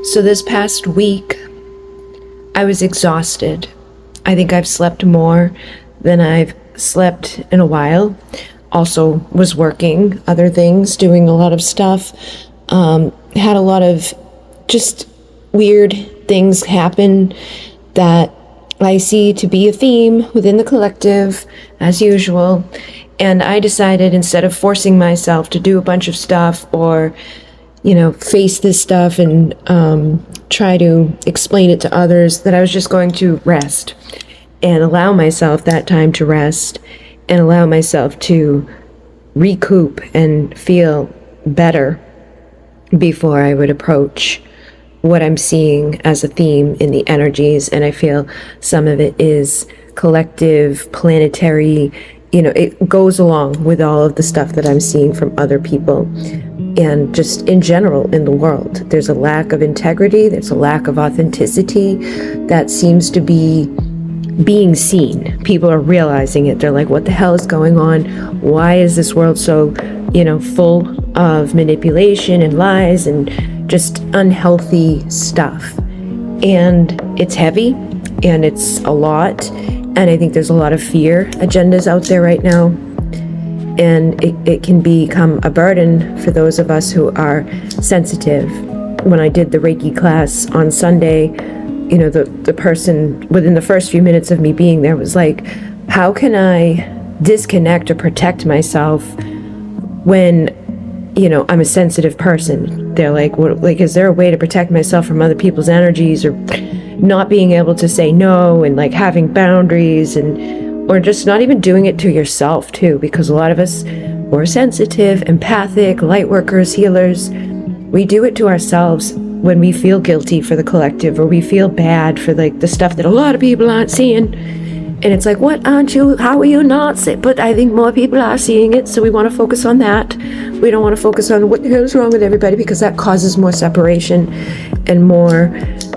So this past week, I was exhausted. I think I've slept more than I've slept in a while. Also was working other things, doing a lot of stuff. Had a lot of just weird things happen that I see to be a theme within the collective, as usual. And I decided, instead of forcing myself to do a bunch of stuff or, face this stuff and try to explain it to others, that I was just going to rest and allow myself that time to rest and allow myself to recoup and feel better before I would approach what I'm seeing as a theme in the energies. And I feel some of it is collective, planetary, it goes along with all of the stuff that I'm seeing from other people and just in general in the world. There's a lack of integrity, there's a lack of authenticity that seems to be being seen. People are realizing it. They're like, what the hell is going on? Why is this world so, full of manipulation and lies and just unhealthy stuff? And it's heavy and it's a lot. And I think there's a lot of fear agendas out there right now. And it can become a burden for those of us who are sensitive. When I did the Reiki class on Sunday, the person within the first few minutes of me being there was like, how can I disconnect or protect myself when, I'm a sensitive person? They're like, is there a way to protect myself from other people's energies, or not being able to say no, and like having boundaries, or just not even doing it to yourself too, because a lot of us who are sensitive, empathic, light workers, healers, we do it to ourselves when we feel guilty for the collective, or we feel bad for like the stuff that a lot of people aren't seeing. And it's like, what aren't you? How are you not seeing? But I think more people are seeing it, so we want to focus on that. We don't want to focus on what the hell is wrong with everybody, because that causes more separation and more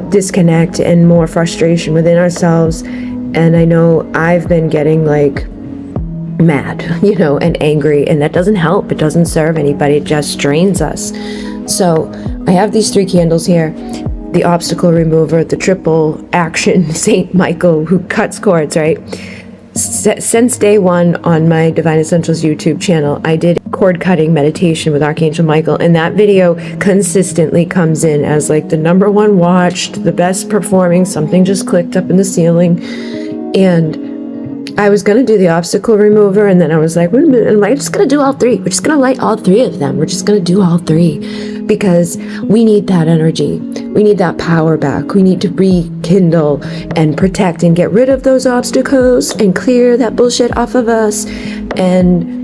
disconnect and more frustration within ourselves. And I know I've been getting like mad, and angry, and that doesn't help. It doesn't serve anybody. It just drains us. So I have these 3 candles here. The obstacle remover, the triple action Saint Michael who cuts cords, right? Since day one on my Divine Essentials YouTube channel, I did cord cutting meditation with Archangel Michael, and that video consistently comes in as like the #1 watched, the best performing. Something just clicked up in the ceiling. And I was going to do the obstacle remover, and then I was like, wait a minute, am I just going to do all 3? We're just going to light all 3 of them. We're just going to do all 3 because we need that energy. We need that power back. We need to rekindle and protect and get rid of those obstacles and clear that bullshit off of us and,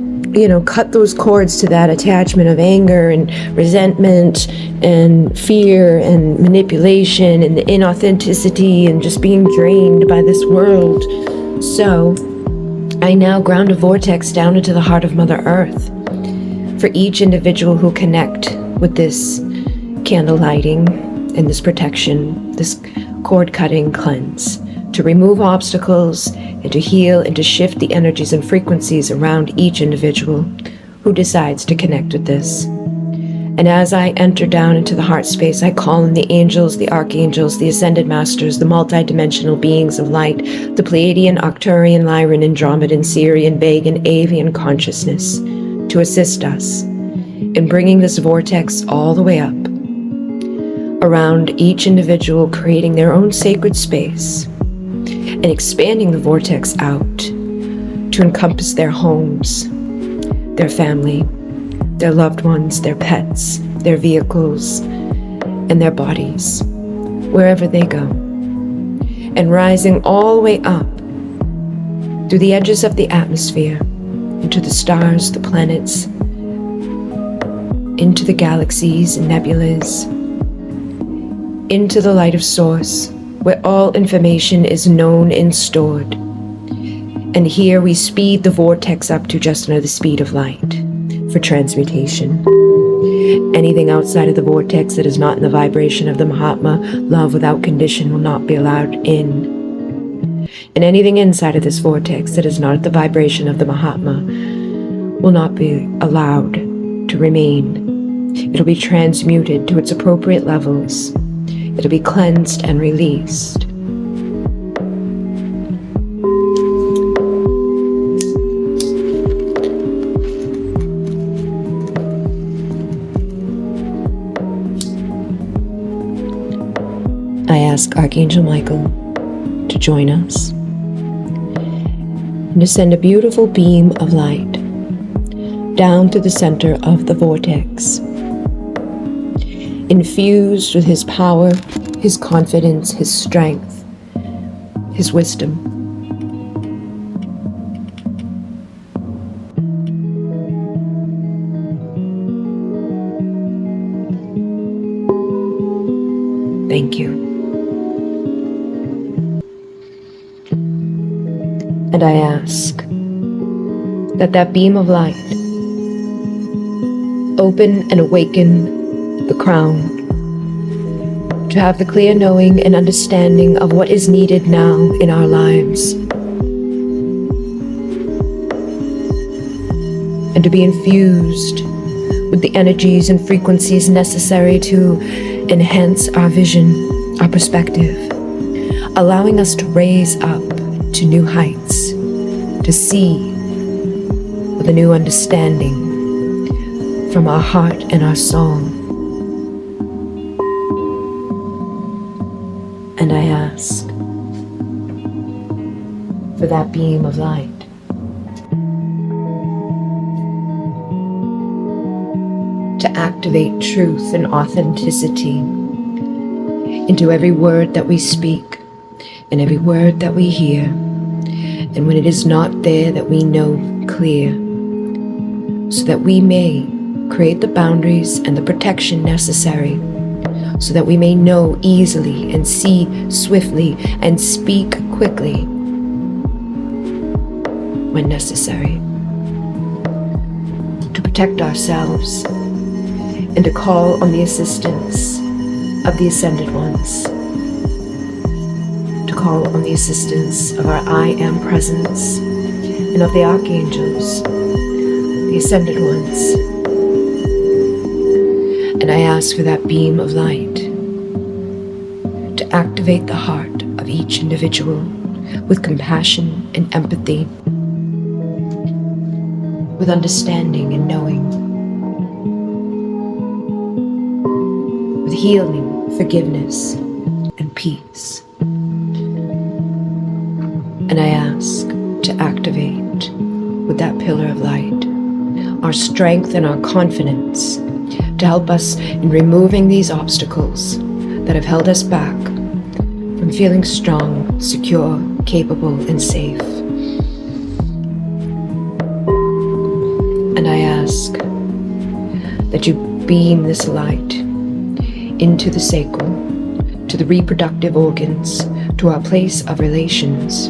cut those cords to that attachment of anger and resentment and fear and manipulation and the inauthenticity and just being drained by this world. So I now ground a vortex down into the heart of Mother Earth for each individual who connect with this candle lighting and this protection, this cord cutting cleanse, to remove obstacles and to heal and to shift the energies and frequencies around each individual who decides to connect with this. And as I enter down into the heart space, I call in the angels, the archangels, the ascended masters, the multidimensional beings of light, the Pleiadian, Arcturian, Lyran, Andromedan, Sirian, Vegan, Avian consciousness to assist us in bringing this vortex all the way up around each individual, creating their own sacred space and expanding the vortex out to encompass their homes, their family, their loved ones, their pets, their vehicles, and their bodies, wherever they go, and rising all the way up through the edges of the atmosphere, into the stars, the planets, into the galaxies and nebulas, into the light of Source, where all information is known and stored. And here we speed the vortex up to just under the speed of light for transmutation. Anything outside of the vortex that is not in the vibration of the Mahatma, love without condition, will not be allowed in. And anything inside of this vortex that is not at the vibration of the Mahatma will not be allowed to remain. It'll be transmuted to its appropriate levels It'll be cleansed and released. I ask Archangel Michael to join us and to send a beautiful beam of light down through the center of the vortex, infused with his power, his confidence, his strength, his wisdom. Thank you. And I ask that that beam of light open and awaken the crown to have the clear knowing and understanding of what is needed now in our lives, and to be infused with the energies and frequencies necessary to enhance our vision, our perspective, allowing us to raise up to new heights, to see with a new understanding from our heart and our soul. And I ask for that beam of light to activate truth and authenticity into every word that we speak and every word that we hear. And when it is not there, that we know clear, so that we may create the boundaries and the protection necessary, so that we may know easily and see swiftly and speak quickly when necessary, to protect ourselves and to call on the assistance of the Ascended Ones, to call on the assistance of our I Am Presence and of the Archangels, the Ascended Ones. And I ask for that beam of light to activate the heart of each individual with compassion and empathy, with understanding and knowing, with healing, forgiveness, and peace. And I ask to activate with that pillar of light our strength and our confidence to help us in removing these obstacles that have held us back from feeling strong, secure, capable, and safe. And I ask that you beam this light into the sacral, to the reproductive organs, to our place of relations,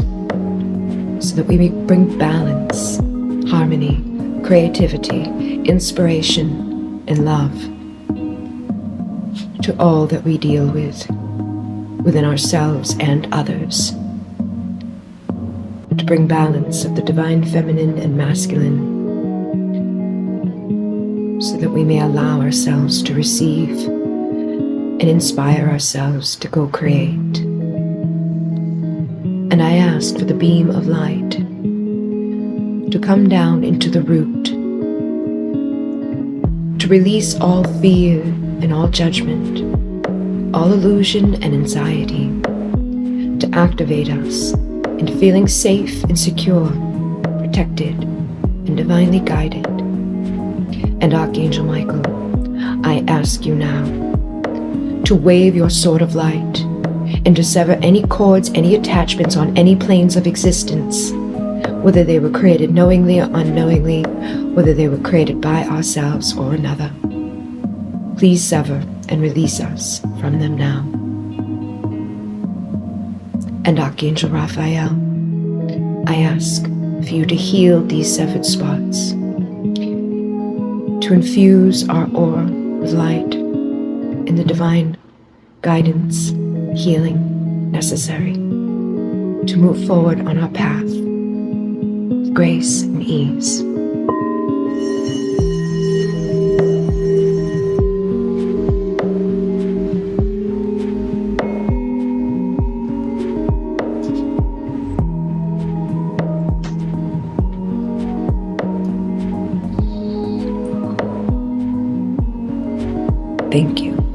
so that we may bring balance, harmony, creativity, inspiration, and love to all that we deal with within ourselves and others, to bring balance of the divine feminine and masculine, so that we may allow ourselves to receive and inspire ourselves to go create. And I ask for the beam of light to come down into the root, to release all fear and all judgment, all illusion and anxiety, to activate us into feeling safe and secure, protected and divinely guided. And Archangel Michael, I ask you now to wave your sword of light and to sever any cords, any attachments on any planes of existence, whether they were created knowingly or unknowingly, whether they were created by ourselves or another. Please sever and release us from them now. And Archangel Raphael, I ask for you to heal these severed spots, to infuse our aura with light and the divine guidance, healing necessary to move forward on our path with grace and ease. Thank you.